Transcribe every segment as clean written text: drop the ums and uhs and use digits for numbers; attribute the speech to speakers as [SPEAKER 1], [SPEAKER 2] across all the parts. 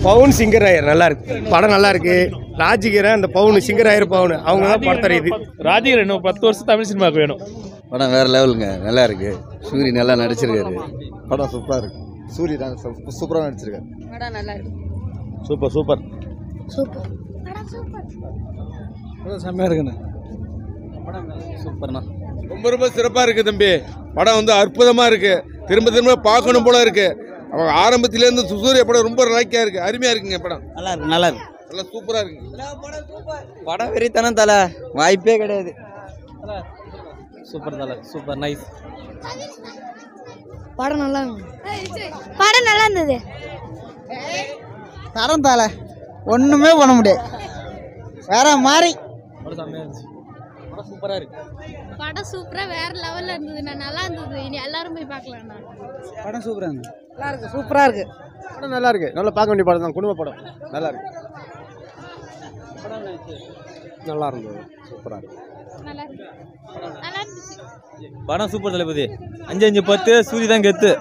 [SPEAKER 1] பவுன் சிங்கராயர் நல்லா இருக்கு, படம் நல்லா இருக்கு. ராஜிகரன் அந்த பவுன் சிங்கராயர் பவுன் அவங்க தான் படம் தெரியுது.
[SPEAKER 2] ராஜிகரன் இன்னும் 10 வருஷம் தமிழ் சினிமாவுக்கு வேணும்.
[SPEAKER 3] படம் வேறு லெவலுங்க, நல்லா இருக்கு. சூரி நல்லா நடிச்சிருக்காரு. படம் சூப்பராக இருக்கு. சூரி தான் சூப்பராக நடிச்சிருக்காரு.
[SPEAKER 4] படம் நல்லா இருக்கு.
[SPEAKER 2] சூப்பர் சூப்பர்
[SPEAKER 4] சூப்பர்
[SPEAKER 3] படம் செம்மையாக இருக்குண்ணே. படம் சூப்பர்ண்ணா.
[SPEAKER 5] ரொம்ப ரொம்ப சிறப்பாக இருக்குது தம்பி. படம் வந்து அற்புதமாக இருக்குது. திரும்ப திரும்ப பார்க்கணும் போல இருக்குது. அவங்க ஆரம்பத்திலேருந்து சூரிய படம் ரொம்ப லைக்காக இருக்குது. அருமையாக இருக்குங்க படம்.
[SPEAKER 3] நல்லா இருக்கு, நல்லா இருக்கு,
[SPEAKER 5] நல்லா சூப்பராக இருக்குங்க.
[SPEAKER 3] படம் வெறித்தனம் தலை, வாய்ப்பே கிடையாது. சூப்பர் தலை, சூப்பர் நைஸ்.
[SPEAKER 4] படம் நல்லா படம் நல்லா இருந்தது.
[SPEAKER 6] தரம் தலை ஒன்றுமே பண்ண முடியாது, வேற மாதிரி.
[SPEAKER 3] படம் செம்மையாக இருந்துச்சு. படம் சூப்பராக இருக்கு.
[SPEAKER 4] படம் சூப்பரா வேற லெவல்ல இருந்தது. நல்லா இருந்தது. இனி எல்லாரும் போய் பார்க்கலாம்.
[SPEAKER 6] படம் சூப்பராக இருந்தது. நல்லா இருக்கு, சூப்பராக இருக்கு.
[SPEAKER 1] படம் நல்லா இருக்கு, நல்லா பார்க்க வேண்டிய படம் தான், குடும்ப படம். நல்லா இருக்கு, நல்லா இருந்தது, சூப்பராக இருக்கு.
[SPEAKER 4] நல்லா இருக்கு, நல்லா இருந்துச்சு.
[SPEAKER 2] படம் சூப்பர் தளபதி. 5-5-10 சூரி தான் கெத்து.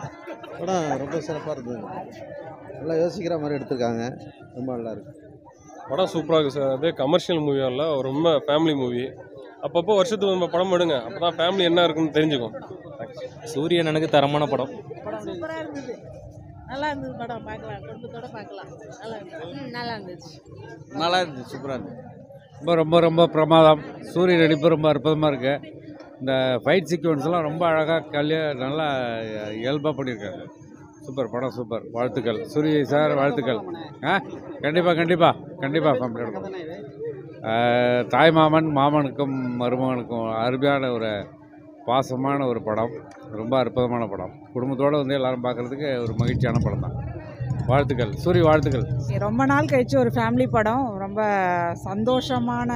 [SPEAKER 3] படம் ரொம்ப சிறப்பாக இருந்தது. நல்லா யோசிக்கிற மாதிரி எடுத்திருக்காங்க. ரொம்ப நல்லா இருக்கு.
[SPEAKER 7] படம் சூப்பராக இருக்குது சார். அது கமர்ஷியல் மூவியும் இல்லை, ரொம்ப ஃபேமிலி மூவி. அப்பப்போ வருஷத்துக்கு நம்ம படம் எடுங்க, அப்போ தான் ஃபேமிலி என்ன இருக்குன்னு தெரிஞ்சுக்கும்.
[SPEAKER 2] சூரியன் எனக்கு தரமான படம்.
[SPEAKER 6] சூப்பராக இருந்தது, நல்லா இருந்தது. படம் பார்க்கலாம், குடும்பத்தோட பார்க்கலாம். நல்லா இருந்தது.
[SPEAKER 4] நல்லா இருந்துச்சு.
[SPEAKER 3] நல்லா இருந்துச்சு, சூப்பராக இருந்துச்சு.
[SPEAKER 8] ரொம்ப ரொம்ப ரொம்ப பிரமாதம். சூரிய நடிப்பு ரொம்ப அற்புதமாக இருக்குது. இந்த ஃபைட் சீக்வன்ஸ்லாம் ரொம்ப அழகாக நல்லா இயல்பாக பண்ணியிருக்காங்க. சூப்பர் படம், சூப்பர். வாழ்த்துக்கள் சூரிய சார், வாழ்த்துக்கள். கண்டிப்பாக கண்டிப்பாக கண்டிப்பாக ஃபேமிலியோட தாய் மாமனுக்கும் மருமகனுக்கும் அருமையான ஒரு பாசமான ஒரு படம். ரொம்ப அற்புதமான படம். குடும்பத்தோடு வந்து எல்லோரும் பார்க்குறதுக்கு ஒரு மகிழ்ச்சியான படம் தான். வாழ்த்துக்கள் சூரி, வாழ்த்துக்கள்.
[SPEAKER 6] ரொம்ப நாள் கழிச்சு ஒரு ஃபேமிலி படம். ரொம்ப சந்தோஷமான,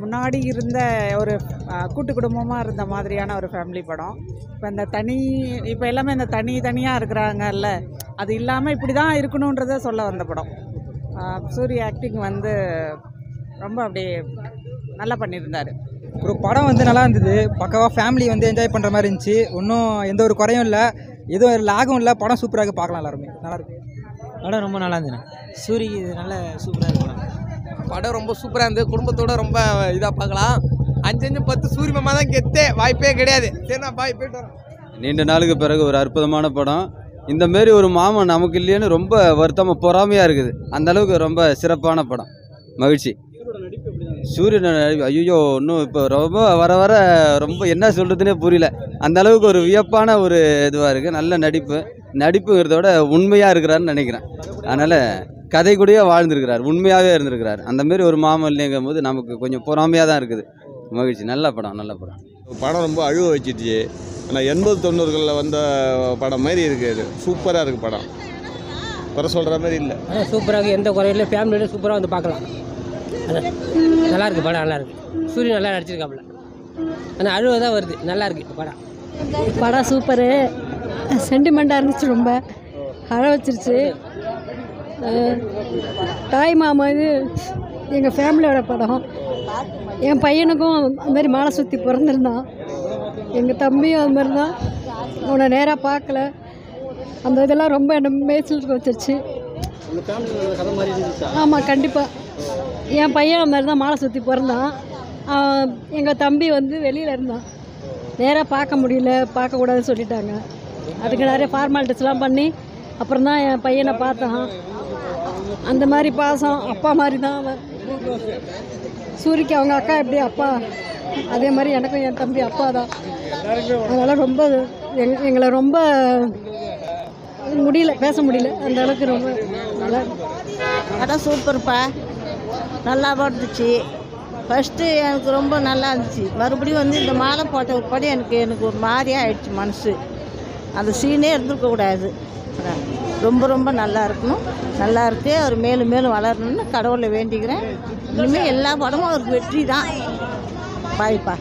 [SPEAKER 6] முன்னாடி இருந்த ஒரு கூட்டு குடும்பமாக இருந்த மாதிரியான ஒரு ஃபேமிலி படம். இப்போ எல்லாமே இந்த தனியாக இருக்கிறாங்கல்ல, அது இல்லாமல் இப்படி தான் இருக்கணுன்றதை சொல்ல வந்த படம். சூரிய ஆக்டிங் வந்து ரொம்ப அப்படியே நல்லா பண்ணியிருந்தார்.
[SPEAKER 9] ஒரு படம் வந்து நல்லா இருந்தது. பக்கவாக ஃபேமிலி வந்து என்ஜாய் பண்ணுற மாதிரி இருந்துச்சு. ஒன்றும் எந்த ஒரு குறையும் இல்லை, எதுவும் லாகும் இல்லை. படம் சூப்பராக பார்க்கலாம், எல்லாருமே நல்லாயிருக்கு.
[SPEAKER 6] படம் ரொம்ப நல்லா இருந்துண்ணே. சூரிய இது நல்ல சூப்பராக இருக்கு.
[SPEAKER 10] படம் ரொம்ப சூப்பராக இருந்தது. குடும்பத்தோட ரொம்ப இதாக பார்க்கலாம். 5-5-10 சூரிய மாமா தான் கெத்தே, வாய்ப்பே கிடையாது. சரி, நான் பாய் போயிட்டு வரேன்.
[SPEAKER 3] நீண்ட நாளுக்கு பிறகு ஒரு அற்புதமான படம். இந்த மாரி ஒரு மாமன் நமக்கு இல்லைன்னு ரொம்ப வருத்தமாக பொறாமையாக இருக்குது. அந்த அளவுக்கு ரொம்ப சிறப்பான படம். மகிழ்ச்சி. சூரியன் ஐயோ இன்னும் இப்போ ரொம்ப வர வர ரொம்ப என்ன சொல்கிறதுனே புரியல. அந்த அளவுக்கு ஒரு வியப்பான ஒரு இதுவாக இருக்குது. நல்ல நடிப்புங்கிறதோட உண்மையாக இருக்கிறாருன்னு நினைக்கிறேன். அதனால் கதை கூடயே வாழ்ந்துருக்கிறார், உண்மையாகவே இருந்திருக்கிறார். அந்தமாரி ஒரு மாமன் இல்லைங்கும் போது நமக்கு கொஞ்சம் பொறாமையாக தான் இருக்குது. மகிழ்ச்சி. நல்ல படம், நல்ல படம்.
[SPEAKER 5] படம் ரொம்ப அழுவ வச்சிடுச்சு. ஆனால் 80-90களில் வந்த படம் மாதிரி இருக்குது. சூப்பராக இருக்குது படம். குறை சொல்கிற மாதிரி இல்லை.
[SPEAKER 6] சூப்பராக, எந்த குறையில ஃபேமிலியோட சூப்பராக வந்து பார்க்கலாம். நல்லா இருக்கு படம், நல்லா இருக்கு. சூரியன் நல்லா நடிச்சிருக்காப்புல. ஆனால் அழுவ தான் வருது. நல்லா இருக்கு படம்.
[SPEAKER 4] படம் சூப்பரு, சென்டிமெண்ட்டாக இருந்துச்சு. ரொம்ப அழ வச்சிருச்சு. தாய் மாமா இது எங்கள் ஃபேமிலியோட படம். என் பையனுக்கும் அதுமாரி மாலை சுற்றி பிறந்திருந்தான். எங்கள் தம்பியும் அது மாதிரி தான். அவனை நேராக பார்க்கல. அந்த இதெல்லாம் ரொம்ப என்ன மேய்ச்சலுக்கு வச்சிருச்சு. ஆமாம், கண்டிப்பாக. என் பையன் அது மாதிரி தான் மாலை சுற்றி பிறந்தான். எங்கள் தம்பி வந்து வெளியில் இருந்தான். நேராக பார்க்க முடியல, பார்க்கக்கூடாதுன்னு சொல்லிட்டாங்க. அதுக்கு நிறைய ஃபார்மாலிட்டிஸ்லாம் பண்ணி அப்புறம் தான் என் பையனை பார்த்தான். அந்த மாதிரி பாசம், அப்பா மாதிரி தான் அவன். சூரிக்கு அவங்க அக்கா எப்படி அப்பா, அதே மாதிரி எனக்கும் என் தம்பி அப்பா தான். அதனால் ரொம்ப எங்களை ரொம்ப முடியல, பேச முடியல. அந்த அளவுக்கு ரொம்ப நல்லா
[SPEAKER 6] படம் சூப்பர்ப்பா, நல்லா இருந்துச்சு. ஃபஸ்ட்டு எனக்கு ரொம்ப நல்லா இருந்துச்சு. மறுபடியும் வந்து இந்த மாலை போட்ட உட்படி எனக்கு ஒரு மாதிரியாக ஆயிடுச்சு மனசு. அந்த சீனே இருந்திருக்கக்கூடாது. ரொம்ப ரொம்ப நல்லா இருக்கணும். நல்லா இருக்கு. அவர் மேலும் மேலும் வளரணும்னு கடவுளை வேண்டிக்கிறேன். இனிமேல் எல்லா படமும் அவருக்கு வெற்றி தான். பாய்ப்பா.